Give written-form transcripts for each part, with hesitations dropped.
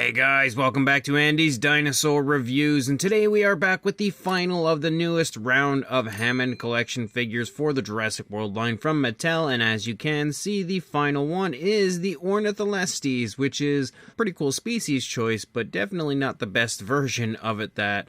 Hey guys, welcome back to Andy's Dinosaur Reviews, and today we are back with the final of the newest round of Hammond collection figures for the Jurassic World line from Mattel, and as you can see, the final one is the Ornitholestes, which is a pretty cool species choice, but definitely not the best version of it that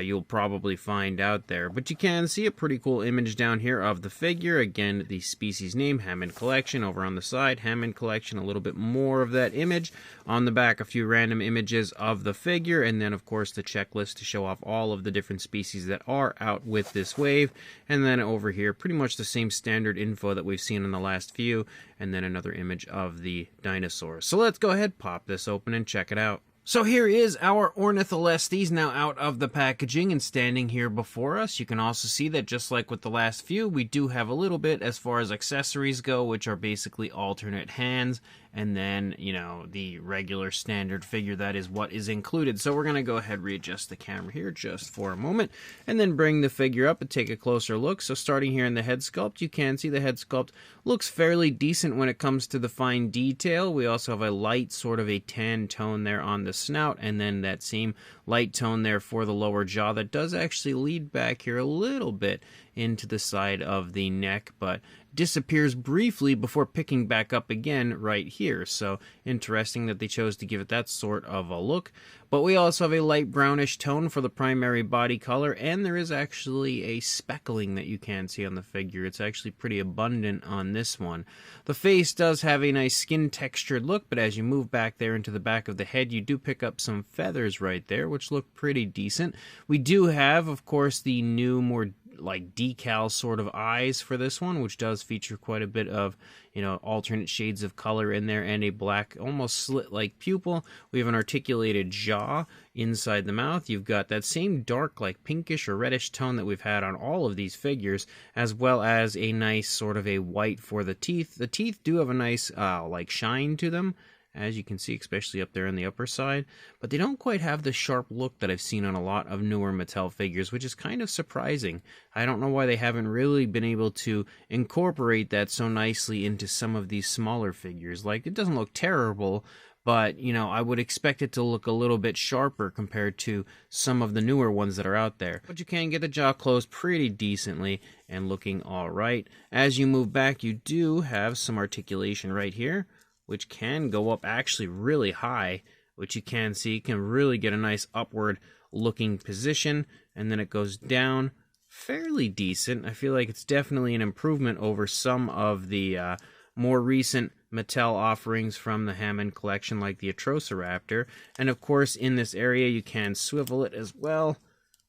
you'll probably find out there. But you can see a pretty cool image down here of the figure. Again, the species name, Hammond Collection. Over on the side, Hammond Collection, a little bit more of that image. On the back, a few random images of the figure, and then, of course, the checklist to show off all of the different species that are out with this wave. And then over here, pretty much the same standard info that we've seen in the last few, and then another image of the dinosaur. So let's go ahead, pop this open, and check it out. So here is our Ornitholestes now out of the packaging and standing here before us. You can also see that just like with the last few, we do have a little bit as far as accessories go, which are basically alternate hands, and then, you know, the regular standard figure, that is what is included. So we're going to go ahead and readjust the camera here just for a moment, and then bring the figure up and take a closer look. So starting here in the head sculpt, you can see the head sculpt looks fairly decent when it comes to the fine detail. We also have a light sort of a tan tone there on the snout, and then that same light tone there for the lower jaw that does actually lead back here a little bit into the side of the neck, but disappears briefly before picking back up again right here. So interesting that they chose to give it that sort of a look. But we also have a light brownish tone for the primary body color, and there is actually a speckling that you can see on the figure. It's actually pretty abundant on this one. The face does have a nice skin textured look, but as you move back there into the back of the head, you do pick up some feathers right there, which look pretty decent. We do have, of course, the new, more like decal sort of eyes for this one, which does feature quite a bit of, you know, alternate shades of color in there, and a black, almost slit-like pupil. We have an articulated jaw inside the mouth. You've got that same dark, like pinkish or reddish tone that we've had on all of these figures, as well as a nice sort of a white for the teeth. The teeth do have a nice, like shine to them, as you can see, especially up there on the upper side, but they don't quite have the sharp look that I've seen on a lot of newer Mattel figures, which is kind of surprising. I don't know why they haven't really been able to incorporate that so nicely into some of these smaller figures. Like, it doesn't look terrible, but, you know, I would expect it to look a little bit sharper compared to some of the newer ones that are out there. But you can get the jaw closed pretty decently and looking all right. As you move back, you do have some articulation right here, which can go up actually really high, which you can see can really get a nice upward looking position, and then it goes down fairly decent. I feel like it's definitely an improvement over some of the more recent Mattel offerings from the Hammond collection, like the Atrociraptor. And of course, in this area, you can swivel it as well,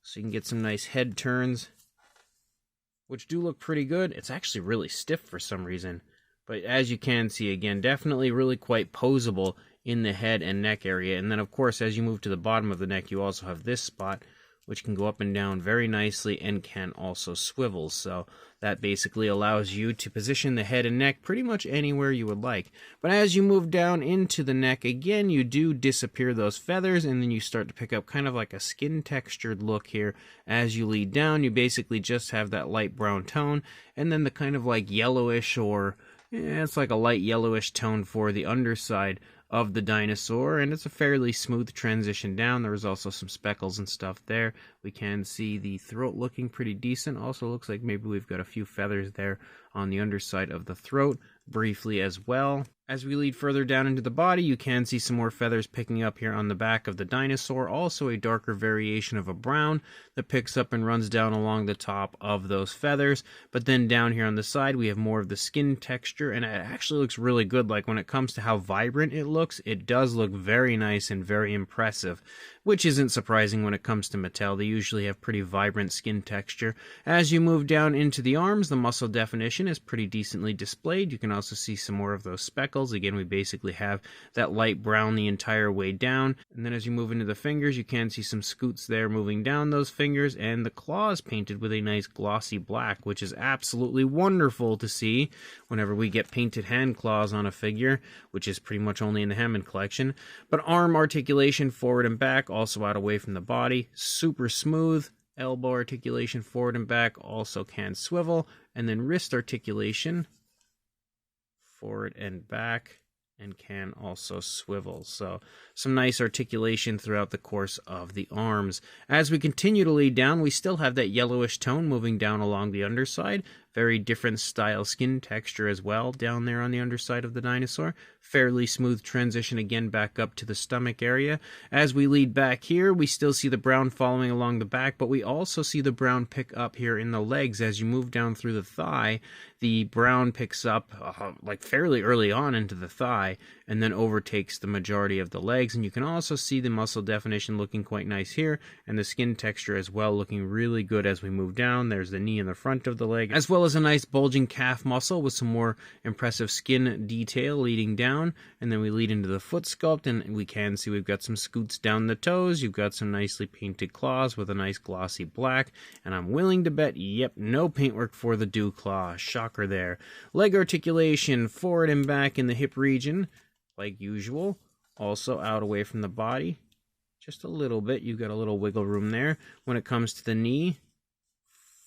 so you can get some nice head turns, which do look pretty good. It's actually really stiff for some reason. But as you can see, again, definitely really quite posable in the head and neck area. And then, of course, as you move to the bottom of the neck, you also have this spot, which can go up and down very nicely and can also swivel. So that basically allows you to position the head and neck pretty much anywhere you would like. But as you move down into the neck, again, you do disappear those feathers, and then you start to pick up kind of like a skin-textured look here. As you lead down, you basically just have that light brown tone, and then the kind of like yellowish or... yeah, it's like a light yellowish tone for the underside of the dinosaur, and it's a fairly smooth transition down. There's also some speckles and stuff there. We can see the throat looking pretty decent. Also looks like maybe we've got a few feathers there on the underside of the throat briefly as well. As we lead further down into the body, you can see some more feathers picking up here on the back of the dinosaur. Also a darker variation of a brown that picks up and runs down along the top of those feathers. But then down here on the side, we have more of the skin texture, and it actually looks really good. Like, when it comes to how vibrant it looks, it does look very nice and very impressive, which isn't surprising when it comes to Mattel. They usually have pretty vibrant skin texture. As you move down into the arms, the muscle definition is pretty decently displayed. You can also see some more of those speckles. Again, we basically have that light brown the entire way down. And then as you move into the fingers, you can see some scoots there moving down those fingers, and the claws painted with a nice glossy black, which is absolutely wonderful to see whenever we get painted hand claws on a figure, which is pretty much only in the Hammond collection. But arm articulation forward and back, also out away from the body, super smooth. Elbow articulation forward and back, also can swivel. And then wrist articulation forward and back, and can also swivel. So some nice articulation throughout the course of the arms. As we continue to lead down, we still have that yellowish tone moving down along the underside. Very different style skin texture as well down there on the underside of the dinosaur. Fairly smooth transition again back up to the stomach area. As we lead back here, we still see the brown following along the back, but we also see the brown pick up here in the legs. As you move down through the thigh, the brown picks up like fairly early on into the thigh and then overtakes the majority of the legs. And you can also see the muscle definition looking quite nice here, and the skin texture as well looking really good as we move down. There's the knee in the front of the leg, as well as a nice bulging calf muscle with some more impressive skin detail leading down. And then we lead into the foot sculpt, and we can see we've got some scoots down the toes. You've got some nicely painted claws with a nice glossy black, and I'm willing to bet, yep, no paintwork for the dew claw. Shocker there. Leg articulation forward and back in the hip region, like usual. Also out away from the body, just a little bit. You've got a little wiggle room there. When it comes to the knee,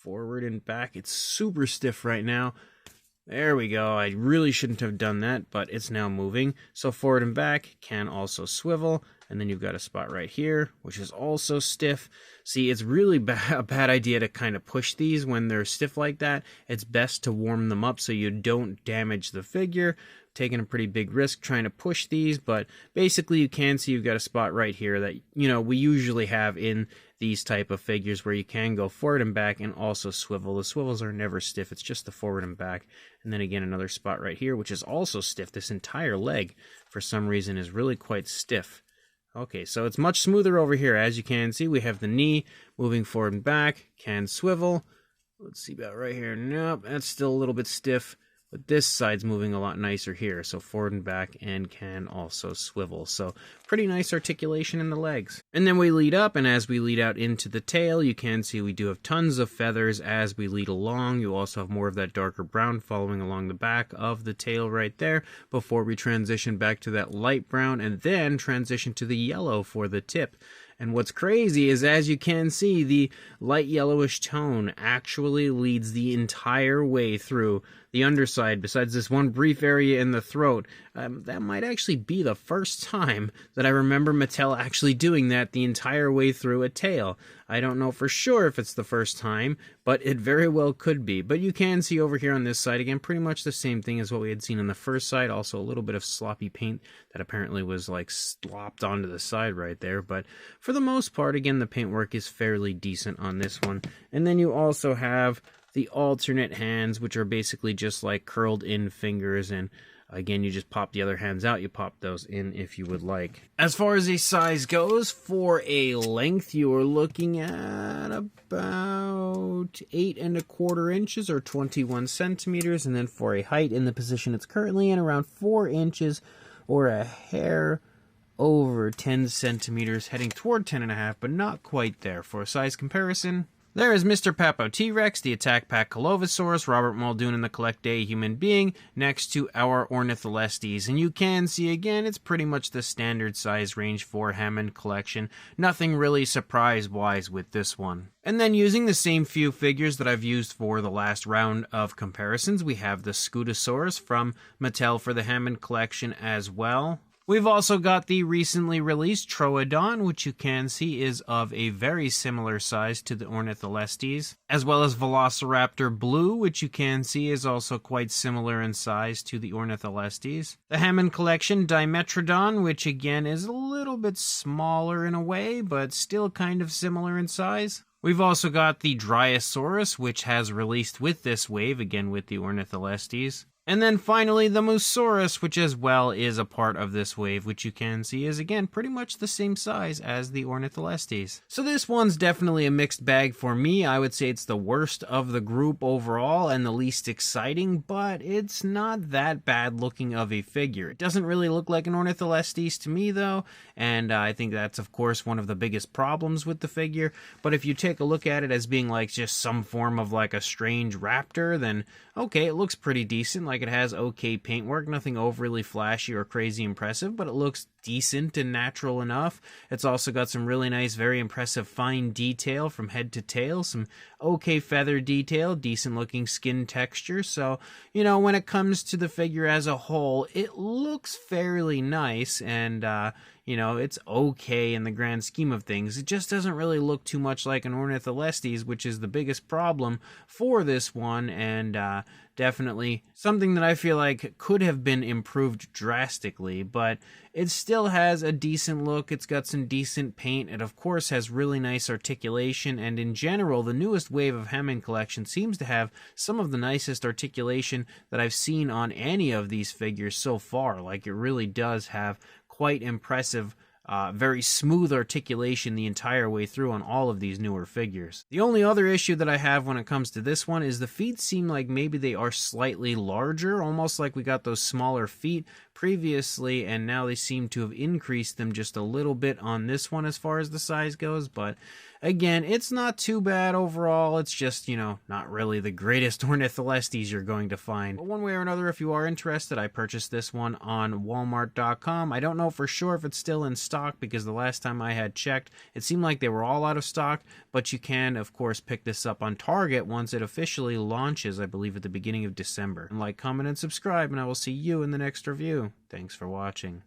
forward and back, it's super stiff right now. There we go. I really shouldn't have done that, but it's now moving. So forward and back can also swivel. And then you've got a spot right here, which is also stiff. See, it's really a bad idea to kind of push these when they're stiff like that. It's best to warm them up so you don't damage the figure. Taking a pretty big risk trying to push these, but basically you can see you've got a spot right here that, you know, we usually have in these type of figures where you can go forward and back and also swivel. The swivels are never stiff. It's just the forward and back. And then again, another spot right here, which is also stiff. This entire leg, for some reason, is really quite stiff. Okay, so it's much smoother over here. As you can see, we have the knee moving forward and back, can swivel. Let's see about right here. Nope, that's still a little bit stiff. But this side's moving a lot nicer here, so forward and back, and can also swivel. So pretty nice articulation in the legs. And then we lead up, and as we lead out into the tail, you can see we do have tons of feathers as we lead along. You also have more of that darker brown following along the back of the tail right there, before we transition back to that light brown, and then transition to the yellow for the tip. And what's crazy is, as you can see, the light yellowish tone actually leads the entire way through the underside, besides this one brief area in the throat. That might actually be the first time that I remember Mattel actually doing that the entire way through a tail. I don't know for sure if it's the first time, but it very well could be. But you can see over here on this side, again, pretty much the same thing as what we had seen on the first side. Also a little bit of sloppy paint that apparently was like slopped onto the side right there. But for the most part, again, the paintwork is fairly decent on this one. And then you also have the alternate hands, which are basically just like curled in fingers, and again, you just pop the other hands out. You pop those in if you would like. As far as a size goes, for a length, you are looking at about 8¼ inches or 21 centimeters. And then for a height, in the position it's currently in, around 4 inches or a hair over 10 centimeters, heading toward 10.5, but not quite there. For a size comparison, there is Mr. Papo T-Rex, the Attack Pack Colovosaurus, Robert Muldoon, and the Collect Day Human Being, next to our Ornitholestes. And you can see, again, it's pretty much the standard size range for Hammond collection. Nothing really surprise-wise with this one. And then using the same few figures that I've used for the last round of comparisons, we have the Scutosaurus from Mattel for the Hammond collection as well. We've also got the recently released Troodon, which you can see is of a very similar size to the Ornitholestes, as well as Velociraptor Blue, which you can see is also quite similar in size to the Ornitholestes. The Hammond Collection Dimetrodon, which again is a little bit smaller in a way, but still kind of similar in size. We've also got the Dryosaurus, which has released with this wave, again with the Ornitholestes. And then finally, the Moosaurus, which as well is a part of this wave, which you can see is, again, pretty much the same size as the Ornitholestes. So this one's definitely a mixed bag for me. I would say it's the worst of the group overall and the least exciting, but it's not that bad looking of a figure. It doesn't really look like an Ornitholestes to me, though, and I think that's, of course, one of the biggest problems with the figure. But if you take a look at it as being like just some form of like a strange raptor, then okay, it looks pretty decent. Like like it has okay paintwork, nothing overly flashy or crazy impressive, but it looks decent and natural enough. It's also got some really nice, very impressive fine detail from head to tail, some okay feather detail, decent looking skin texture. So, you know, when it comes to the figure as a whole, it looks fairly nice, and you know, it's okay in the grand scheme of things. It just doesn't really look too much like an Ornitholestes, which is the biggest problem for this one, and definitely something that I feel like could have been improved drastically, but it still has a decent look. It's got some decent paint. It, of course, has really nice articulation, and in general, the newest wave of Hammond collection seems to have some of the nicest articulation that I've seen on any of these figures so far. Like, it really does have quite impressive, very smooth articulation the entire way through on all of these newer figures. The only other issue that I have when it comes to this one is the feet seem like maybe they are slightly larger, almost like we got those smaller feet previously, and now they seem to have increased them just a little bit on this one as far as the size goes. But again, it's not too bad overall. It's just, you know, not really the greatest Ornitholestes you're going to find. But one way or another, if you are interested, I purchased this one on Walmart.com. I don't know for sure if it's still in stock, because the last time I had checked, it seemed like they were all out of stock, but you can, of course, pick this up on Target once it officially launches, I believe at the beginning of December. And like, comment, and subscribe, and I will see you in the next review. Thanks for watching.